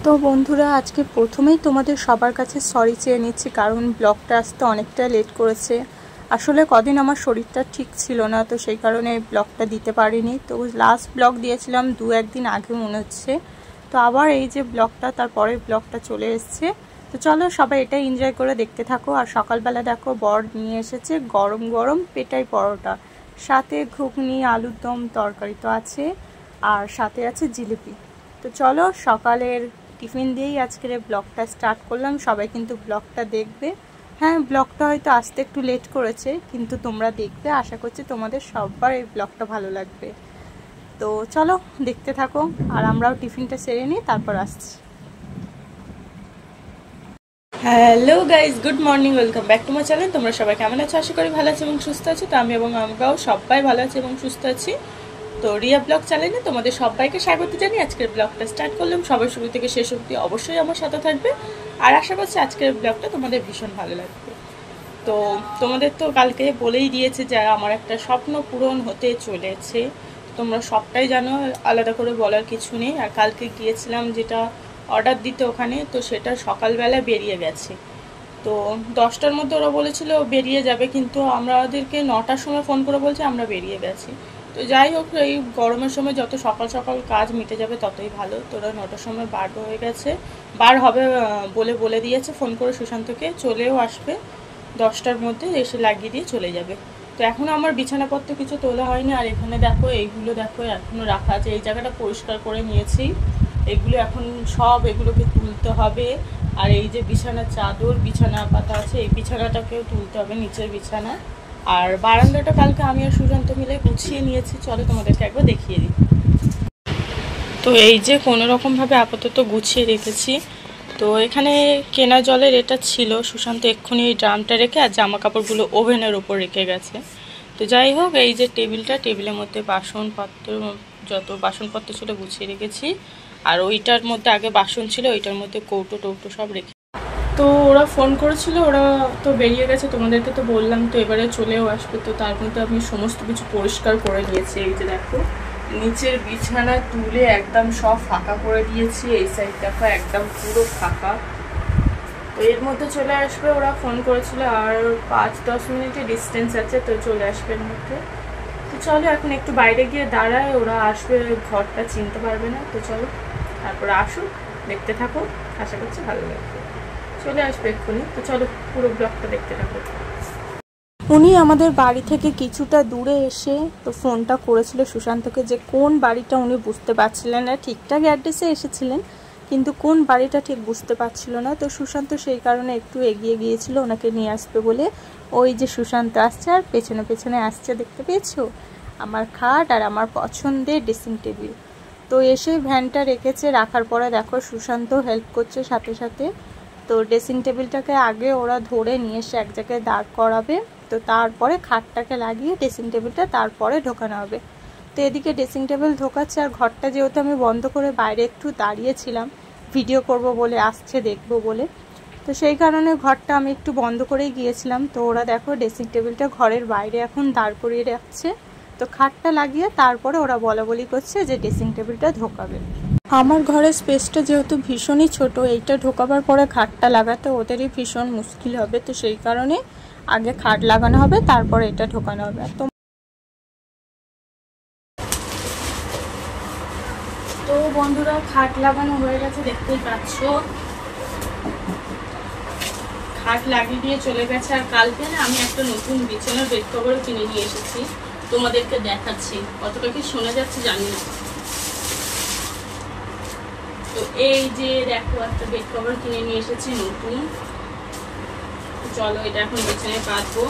তো বন্ধুরা আজকে প্রথমেই তোমাদের সবার কাছে সরি চেয়ে নিচ্ছি, কারণ ব্লগটা আসতে অনেকটা লেট করেছে। আসলে কদিন আমার শরীরটা ঠিক ছিল না, তো সেই কারণে ব্লগটা দিতে পারিনি। তো লাস্ট ব্লগ দিয়েছিলাম 2-1 দিন আগে মনে হচ্ছে। তো আবার এই যে ব্লগটা, তারপরের ব্লগটা চলে এসছে। তো চলো সবাই এটা এনজয় করে দেখতে থাকো। আর সকালবেলা দেখো বর নিয়ে এসেছে গরম গরম পেটাই পরোটা, সাথে ঘুগনি, আলুর দম, তরকারি তো আছে, আর সাথে আছে জিলিপি। তো চলো সকালের টিফিন দিয়েই আজকের ব্লগটা স্টার্ট করলাম। সবাই কিন্তু ব্লগটা দেখবে। হ্যাঁ, ব্লগটা হয়তো আসতে একটু লেট করেছে, কিন্তু তোমরা দেখবে। আশা করছি তোমাদের সবার এই ব্লগটা ভালো লাগবে। তো চলো দেখতে থাকো, আর আমরাও টিফিনটা সেরে নিই, তারপর আসছি। Hello guys, good morning, welcome back to my channel. তোমরা সবাই কেমন আছো? আশা করি ভালো আছো এবং সুস্থ আছো। তো আমি এবং আমরাও সবাই ভালো আছি এবং সুস্থ আছি। তো রিয়া ব্লগ চ্যানেলে তোমাদের সবাইকে স্বাগত জানিয়ে আজকের ব্লগটা স্টার্ট করলাম। সবাই শুরু থেকে শেষ অবধি অবশ্যই আমার সাথে থাকবে, আর আশা করছি আজকের ব্লগটা তোমাদের ভীষণ ভালো লাগবে। তো তোমাদের তো কালকে বলেই দিয়েছে যে আমার একটা স্বপ্ন পূরণ হতে চলেছে। তোমরা সবটাই জানো, আলাদা করে বলার কিছু নেই। আর কালকে গিয়েছিলাম যেটা অর্ডার দিতে ওখানে, তো সেটা সকালবেলা বেরিয়ে গেছে। তো 10টার মধ্যে ওরা বলেছিল বেরিয়ে যাবে, কিন্তু আমাদেরকে 9টার সময় ফোন করে বলছে আমরা বেরিয়ে গেছি। তো যাই হোক, এই গরমের সময় যত সকাল সকাল কাজ মিটে যাবে ততই ভালো। তো ওরা 9টার সময় বার হয়ে গেছে, বার হবে বলে দিয়েছে ফোন করে সুশান্তকে, চলেও আসবে 10টার মধ্যে, এসে লাগিয়ে দিয়ে চলে যাবে। তো এখনও আমার বিছানাপত্র কিছু তোলা হয়নি। আর এখানে দেখো এইগুলো দেখো এখনও রাখা আছে। এই জায়গাটা পরিষ্কার করে নিয়েছি, এগুলো এখন সব এগুলোকে তুলতে হবে। আর এই যে বিছানার চাদর, বিছানা পাতা আছে, এই বিছানাটাকেও তুলতে হবে, নিচের বিছানা। আর বারান্দাটা কালকে আমি আর সুশান্ত মিলে গুছিয়ে নিয়েছি, চলো তোমাদেরকে একবার দেখিয়ে দিই। তো এই যে কোনোরকমভাবে আপাতত গুছিয়ে রেখেছি। তো এখানে কেনা জলের এটা ছিল, সুশান্ত এক্ষুনি এই ড্রামটা রেখে আর জামা কাপড়গুলো ওভেনের ওপর রেখে গেছে। তো যাই হোক, এই যে টেবিলের মধ্যে বাসনপত্র, যত বাসনপত্র ছিল গুছিয়ে রেখেছি। আর ওইটার মধ্যে আগে বাসন ছিল, ওইটার মধ্যে কৌটো টৌটো সব রেখে। তো ওরা ফোন করেছিল, ওরা তো বেরিয়ে গেছে, তোমাদেরকে তো বললাম। তো এবারে চলেও আসবে। তো তার মধ্যে আমি সমস্ত কিছু পরিষ্কার করে নিয়েছি। এই যে দেখো নিচের বিছানা তুলে একদম সব ফাঁকা করে দিয়েছি। এই সাইডটা একদম পুরো ফাঁকা। তো এর মধ্যে চলে আসবে, ওরা ফোন করেছিল। আর 5-10 মিনিটের ডিস্টেন্স আছে, তো চলে আসবে এর মধ্যে। তো চলো এখন একটু বাইরে গিয়ে দাঁড়ায়, ওরা আসবে, ঘরটা চিনতে পারবে না। তো চলো তারপরে আসুক, দেখতে থাকো, আশা করছি ভালো লাগবে। চলে আসবে এক্ষুনি। তো চলো পুরো ব্লগটা দেখতে থাকো। উনি আমাদের বাড়ি থেকে কিছুটা দূরে এসে তো ফোনটা করেছিল সুশান্তকে, যে কোন বাড়িটা উনি বুঝতে পারছিলেন না। ঠিকঠাক অ্যাড্রেসে এসেছিলেন, কিন্তু কোন বাড়িটা ঠিক বুঝতে পারছিল না। তো সুশান্ত সেই কারণে একটু এগিয়ে গিয়েছিল ওনাকে নিয়ে আসবে বলে। ওই যে সুশান্ত আসছে, আর পেছনে পেছনে আসছে, দেখতে পেয়েছো? আমার খাট আর আমার পছন্দের ড্রেসিং টেবিল। তো এসে ভ্যানটা রেখেছে, রাখার পরে দেখো সুশান্ত হেল্প করছে সাথে সাথে। তো ড্রেসিং টেবিলটাকে আগে ওরা ধরে নিয়ে এসে এক জায়গায় দাঁড় করাবে। তো তারপরে খাটটাকে লাগিয়ে ড্রেসিং টেবিলটা তারপরে ঢোকানো হবে। তো এদিকে ড্রেসিং টেবিল ঢোকাচ্ছে, আর ঘরটা যেহেতু আমি বন্ধ করে বাইরে একটু দাঁড়িয়েছিলাম ভিডিও করব বলে, আসছে দেখবো বলে, তো সেই কারণে ঘরটা আমি একটু বন্ধ করেই গিয়েছিলাম। তো ওরা দেখো ড্রেসিং টেবিলটা ঘরের বাইরে এখন দাঁড় করিয়ে রাখছে। তো খাটটা লাগিয়ে তারপরে ওরা বলাবলি করছে যে ড্রেসিং টেবিলটা ঢোকাবে। আমার ঘরের স্পেসটা যেহেতু ভীষণই ছোট, এইটা ঢোকাবার পরে খাটটা লাগাতে ওদেরই ভীষণ মুশকিল হবে। তো সেই কারণে আগে খাট লাগানো হবে, তারপরে এটা ঢোকানো হবে। তো বন্ধুরা খাট লাগানো হয়ে গেছে, দেখতেই পাচ্ছ। খাট লাগিয়ে দিয়ে চলে গেছে। আর কালকে না আমি একটা নতুন বিছানার বেড কভারও কিনে নিয়ে এসেছি, তোমাদেরকে দেখাচ্ছি। কতটা কি শোনা যাচ্ছে জানি না। তো এই যে দেখো একটা বেড কভার কিনে নিয়ে এসেছি নতুন। চলো এটা এখন বিছানায় পাতবো।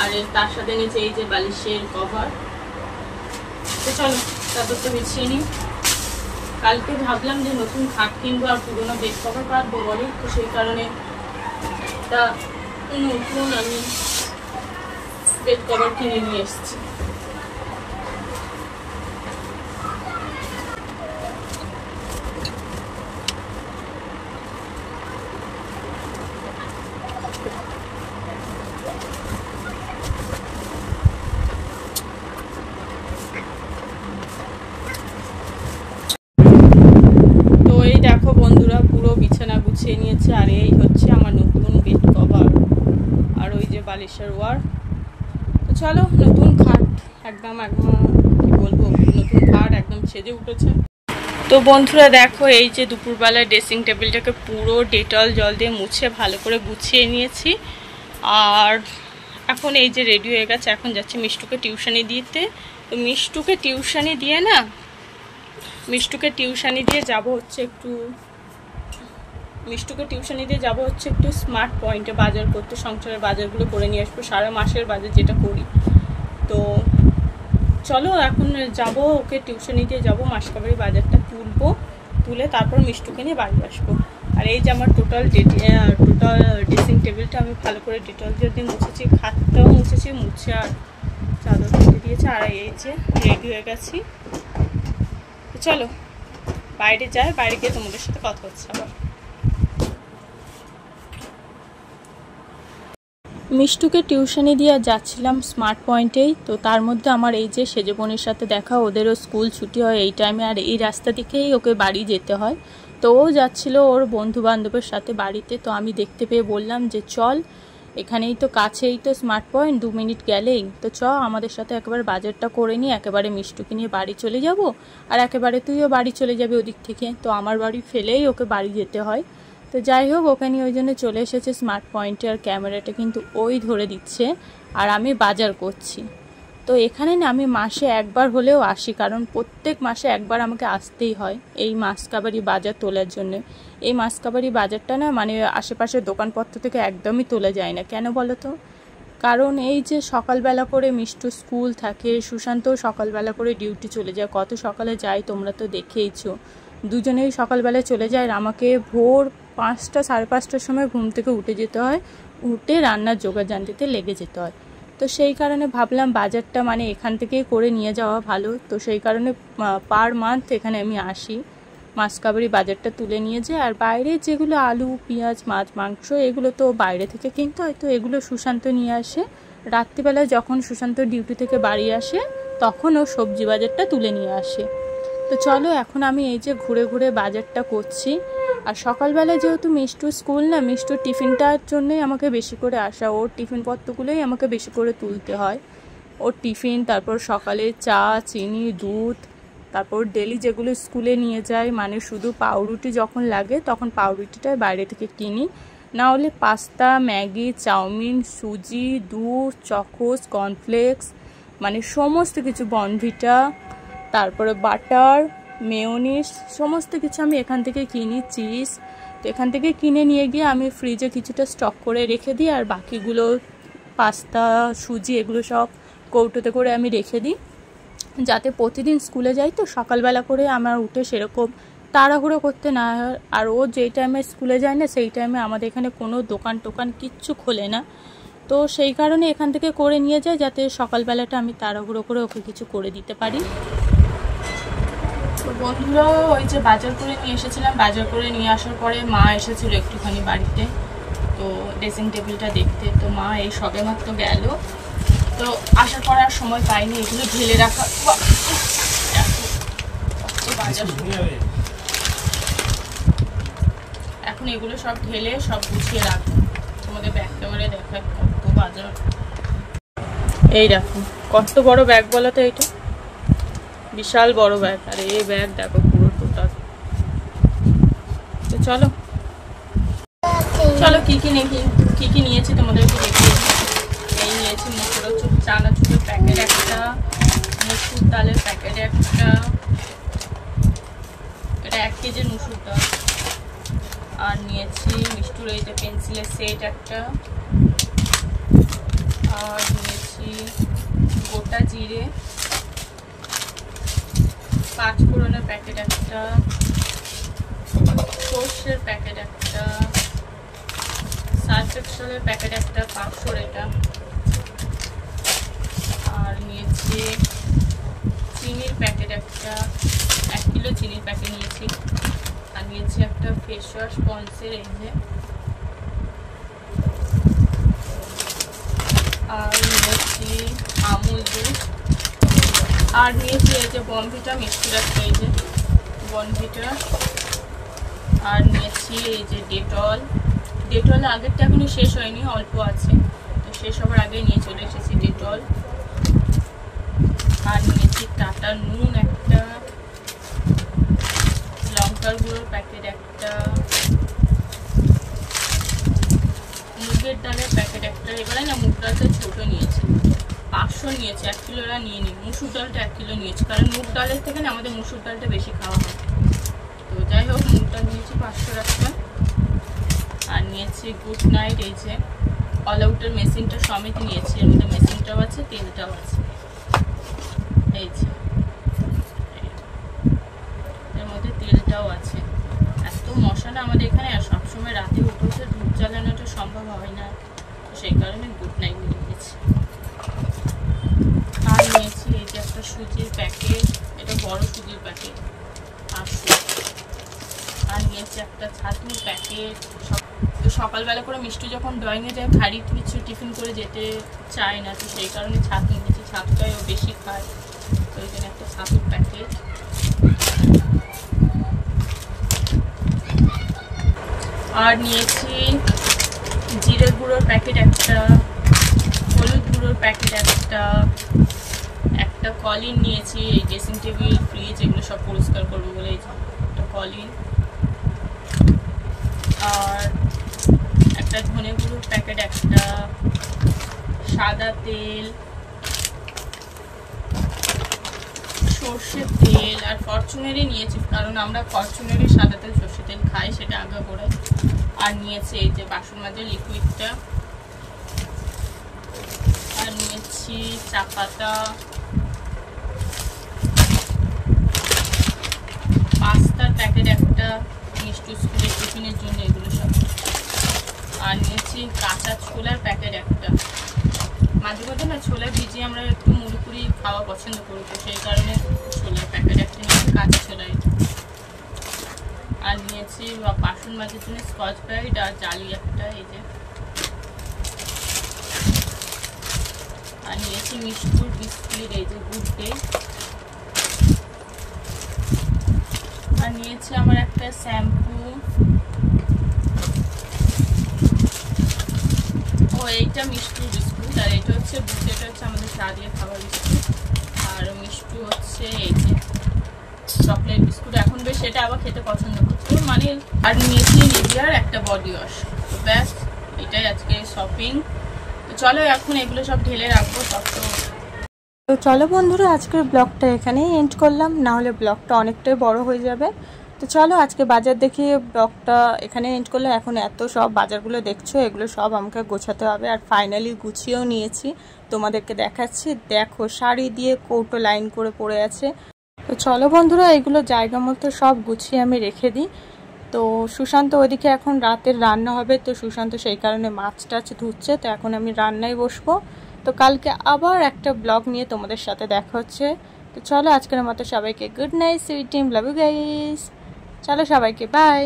আর তার সাথে নিচে এই যে বালিশের কভার। তো চলো চাদরটা বিছিয়ে নিই। কালকে ভাবলাম যে নতুন খাট কিনবো আর পুরোনো বেড কভার পাতবো বলে, তো সেই কারণে একটা নতুন আমি বেড কভার কিনে নিয়ে এসেছি। দেখো বন্ধু আর এই হচ্ছে আমার নতুন বেড কভার, আর ওই যে বালিশের ওয়ার। তো চলো, নতুন খাট একদম কি বলবো, নতুন খাট একদম সেজে উঠেছে। তো বন্ধুরা দেখো, এই যে দুপুরবেলায় ড্রেসিং টেবিলটাকে পুরো ডেটল জল দিয়ে মুছে ভালো করে গুছিয়ে নিয়েছি। আর এখন এই যে রেডি হয়ে গেছে, এখন যাচ্ছি মিষ্টুকে টিউশনি দিতে। তো মিষ্টুকে টিউশনি দিয়ে যাব হচ্ছে একটু স্মার্ট পয়েন্টে বাজার করতে, সংসারের বাজারগুলো করে নিয়ে আসবো, সারা মাসের বাজার যেটা করি। তো চলো এখন যাব, ওকে টিউশনি দিয়ে যাবো, মাসকাবারি বাজারটা তুলে তারপর মিষ্টুকে নিয়ে বাড়ি আসবো। আর এই যে আমার টোটাল ড্রেসিং টেবিলটা আমি ভালো করে ডেটল দিয়ে মুছেছি, খাটটাও মুছেছি, মুছে আর চাদর কেটে দিয়েছে। আর এই যে রেডি হয়ে গেছি। চলো বাইরে যাই, বাইরে গিয়ে তোমাদের সাথে কথা হচ্ছে আবার। মিষ্টুকে টিউশনি দিয়ে যাচ্ছিলাম স্মার্ট পয়েন্টেই। তো তার মধ্যে আমার এই যে সেজে বোনের সাথে দেখা, ওদেরও স্কুল ছুটি হয় এই টাইমে, আর এই রাস্তা দিকেই ওকে বাড়ি যেতে হয়। তো ও যাচ্ছিল ওর বন্ধু বান্ধবের সাথে বাড়িতে। তো আমি দেখতে পেয়ে বললাম যে চল, এখানেই তো কাছেই তো স্মার্ট পয়েন্ট, 2 মিনিট গেলেই তো, আমাদের সাথে একেবারে বাজারটা করে নিয়ে একেবারে মিষ্টুকে নিয়ে বাড়ি চলে যাব। আর একেবারে তুইও বাড়ি চলে যাবে ওদিক থেকে, তো আমার বাড়ি ফেলেই ওকে বাড়ি যেতে হয়। তো যাই হোক, ওকে নিয়ে ওই জন্য চলে এসেছে স্মার্ট পয়েন্টে। আর ক্যামেরাটা কিন্তু ওই ধরে দিচ্ছে, আর আমি বাজার করছি। তো এখানে না আমি মাসে একবার হলেও আসি, কারণ প্রত্যেক মাসে একবার আমাকে আসতেই হয় এই মাসকাবারি বাজার তোলার জন্য। এই মাসকাবারি বাজারটা না মানে আশেপাশের দোকানপত্র থেকে একদমই তোলা যায় না। কেন বলো তো? কারণ এই যে সকালবেলা করে মিষ্টু স্কুল থাকে, সুশান্তও সকালবেলা করে ডিউটি চলে যায়, কত সকালে যায় তোমরা তো দেখেইছো। দুজনেই সকালবেলায় চলে যায়, আর আমাকে ভোর 5টা 5:30টার সময় ঘুম থেকে উঠে যেতে হয়, উঠে রান্নার জোগাড় জানতে লেগে যেতে হয়। তো সেই কারণে ভাবলাম বাজারটা মানে এখান থেকেই করে নিয়ে যাওয়া ভালো। তো সেই কারণে পার মান্থ এখানে আমি আসি, মাসকাবারি বাজারটা তুলে নিয়ে যাই। আর বাইরে যেগুলো আলু পেঁয়াজ মাছ মাংস এগুলো তো বাইরে থেকে কিনতে হয়, তো এগুলো সুশান্ত নিয়ে আসে। রাত্রিবেলায় যখন সুশান্ত ডিউটি থেকে বাড়ি আসে তখন ও সবজি বাজারটা তুলে নিয়ে আসে। তো চলো এখন আমি এই যে ঘুরে ঘুরে বাজারটা করছি। আর সকালবেলা যেহেতু মিষ্টু স্কুল না, মিষ্টুর টিফিনটার জন্যই আমাকে বেশি করে আসা, ওর টিফিনপত্রগুলোই আমাকে বেশি করে তুলতে হয়। ওর টিফিন, তারপর সকালে চা চিনি দুধ, তারপর ডেলি যেগুলো স্কুলে নিয়ে যায়, মানে শুধু পাউরুটি যখন লাগে তখন পাউরুটিটাই বাইরে থেকে কিনি, না হলে পাস্তা ম্যাগি চাউমিন সুজি দুধ চকোস কর্নফ্লেক্স মানে সমস্ত কিছু, বনভিটা, তারপরে বাটার মেয়োনিজ সমস্ত কিছু আমি এখান থেকে কিনি, চিজ। তো এখান থেকে কিনে নিয়ে গিয়ে আমি ফ্রিজে কিছুটা স্টক করে রেখে দিই, আর বাকিগুলো পাস্তা সুজি এগুলো সব কৌটোতে করে আমি রেখে দিই, যাতে প্রতিদিন স্কুলে যাই তো সকালবেলা করে আমার উঠে সেরকম তাড়াহুড়ো করতে না হয়। আর ও যেই টাইমে স্কুলে যায় না সেই টাইমে আমাদের এখানে কোনো দোকান টোকান কিচ্ছু খোলে না। তো সেই কারণে এখান থেকে করে নিয়ে যায়, যাতে সকালবেলাটা আমি তাড়াহুড়ো করে ওকে কিছু করে দিতে পারি। তো বন্ধুরা ওই যে বাজার করে নিয়ে এসেছিলাম, বাজার করে নিয়ে আসার পরে মা এসেছিল একটুখানি বাড়িতে, তো ড্রেসিং টেবিলটা দেখতে। তো মা এই সবে মাত্র গেল, তো আসার পর আর সময় পাইনি এগুলো ঢেলে রাখা। এখন এগুলো সব ঢেলে সব গুছিয়ে রাখবো, তোমাদের ব্যাগ ক্যামেরায় দেখায় কত বাজার। এই দেখো কত বড় ব্যাগ বলো তো, এটা বিশাল বড় ব্যাগ, আর এই ব্যাগ দেখো পুরো টোটাল। তো চলো চলো কি কি নিয়েছি তোমাদেরকে দেখিয়ে দিই। এই নিয়েছি চানাচুরের প্যাকেট একটা, মুসুর ডালের প্যাকেট একটা, এটা 1 কেজির মুসুর ডাল। আর নিয়েছি মিষ্টুর এই যে পেন্সিলের সেট একটা, আর নিয়েছি গোটা জিরে, 5 ফোড়নের প্যাকেট একটা, সর্ষের প্যাকেট একটা, সার্ফ এক্সেলের প্যাকেট একটা 500 এটা। আর নিয়েছি চিনির প্যাকেট একটা, 1 কিলো চিনির প্যাকেট নিয়েছি। আর নিয়েছি একটা ফেস ওয়াশ পন্সের এই যে, আর নিয়েছি আমুল দুধ, আর নিয়েছি এই যে বনভিটা মিষ্টির একটা এই যে বনভিটা, আর নিয়েছি এই যে ডেটল, ডেটল আগেরটা এখনো শেষ হয়নি, অল্প আছে, তো শেষ হবার আগে নিয়ে চলে এসেছি ডেটল। আর নিয়েছি টাটা নুন একটা, লঙ্কার গুঁড়োর প্যাকেট একটা, মুগের ডালের প্যাকেট একটা। এবারে না মুগ ডালটা ছোট নিয়েছি, 500 নিয়েছে, 1 কিলো এরা নিয়ে নিই। মুসুর ডালটা 1 কিলো নিয়েছি, কারণ মুগ ডালের থেকে না আমাদের মুসুর ডালটা বেশি খাওয়া হয়। তো যাই হোক, মুগ ডাল নিয়েছি 500 একটা। আর নিয়েছি গুড নাইট, এই যে অল আউটের মেশিনটা সমেত নিয়েছি, এর মধ্যে মেশিনটাও আছে, তেলটাও আছে। এই যে এর মধ্যে তেলটাও আছে। এত মশা না আমাদের এখানে, আর সবসময় রাতে উঠে উঠে ধূপ জ্বালানোটা সম্ভব হয় না, তো সেই কারণে গুড নাইট নিয়ে নিয়েছি। আর নিয়েছি এই যে একটা সুজির প্যাকেট, এটা বড় সুজির প্যাকেট 500। আর নিয়েছি একটা ছাতুর প্যাকেট। তো সকালবেলা করে মিষ্টি যখন ড্রয়িংয়ে যায়, ভারী কিছু টিফিন করে যেতে চায় না, তো সেই কারণে ছাতু নিয়েছি, ছাতুটাই ও বেশি খায়, তো ওই জন্য একটা ছাতুর প্যাকেট। আর নিয়েছি জিরে গুঁড়োর প্যাকেট একটা, হলুদ গুঁড়োর প্যাকেট একটা, একটা কলিন নিয়েছি, এই ড্রেসিং টেবিল ফ্রিজ এগুলো সব পরিষ্কার করবো বলে একটা কলিন। আর একটা ধনে গুঁড়োর প্যাকেট একটা, সাদা তেল, সর্ষের তেল, আর ফরচুনেরই নিয়েছি, কারণ আমরা ফরচুনেরই সাদা তেল সর্ষের তেল খাই, সেটা আগে করে। আর নিয়েছি এই যে বাসন মাজার লিকুইডটা। আর নিয়েছি চা পাতা, পাস্তার প্যাকেট একটা, মিষ্টি স্কুলের টিফিনের জন্য এগুলো সব। আর নিয়েছি কাঁচা ছোলার প্যাকেট একটা, মাঝে মধ্যে না ছোলা ভিজিয়ে আমরা একটু মুড়ি পুড়ি খাওয়া পছন্দ করি, তো সেই কারণে ছোলার প্যাকেট একটা নিয়েছি, কাঁচা ছোলাই। আর নিয়েছি বাসন মাজার জন্য স্কচ ব্রাইট আর জালি একটা, এই যে। আর নিয়েছি মিষ্টির বিস্কুট, এই যে গুড ডে। আর নিয়েছি আমার একটা শ্যাম্পু, ও এইটা মিষ্টির বিস্কুট, আর এটা হচ্ছে বুটেটা হচ্ছে আমাদের চা দিয়ে খাবার বিস্কুট। আর মিষ্টি হচ্ছে এই যে চকলেট বিস্কুট, এখন বেশ এটা আবার খেতে পছন্দ করছে মানে। আর নিয়েছি নিভিয়ার একটা বডি ওয়াশ। তো ব্যাস, এটাই আজকে শপিং। তো চলো এখন এগুলো সব ঢেলে রাখবো। তো চলো বন্ধুরা, আজকের ব্লগটা এখানেই এন্ড করলাম, না হলে ব্লগটা অনেকটাই বড় হয়ে যাবে। তো চলো আজকে বাজার দেখিয়ে ব্লগটা এখানে এন্ড করলে। এখন এত সব বাজারগুলো দেখছো, এগুলো সব আমাকে গোছাতে হবে। আর ফাইনালি গুছিয়েও নিয়েছি, তোমাদেরকে দেখাচ্ছি। দেখো শাড়ি দিয়ে কৌটো লাইন করে পড়ে আছে। তো চলো বন্ধুরা, এগুলো জায়গা মতো সব গুছিয়ে আমি রেখে দিই। তো সুশান্ত ওইদিকে এখন রাতের রান্না হবে, তো সুশান্ত সেই কারণে মাছ টাছ ধুচ্ছে, তো এখন আমি রান্নায় বসবো। তো কালকে আবার একটা ব্লগ নিয়ে তোমাদের সাথে দেখা হচ্ছে। তো চলো আজকের মতো সবাইকে good night, sweet dream, love you guys. চলো সবাইকে বাই।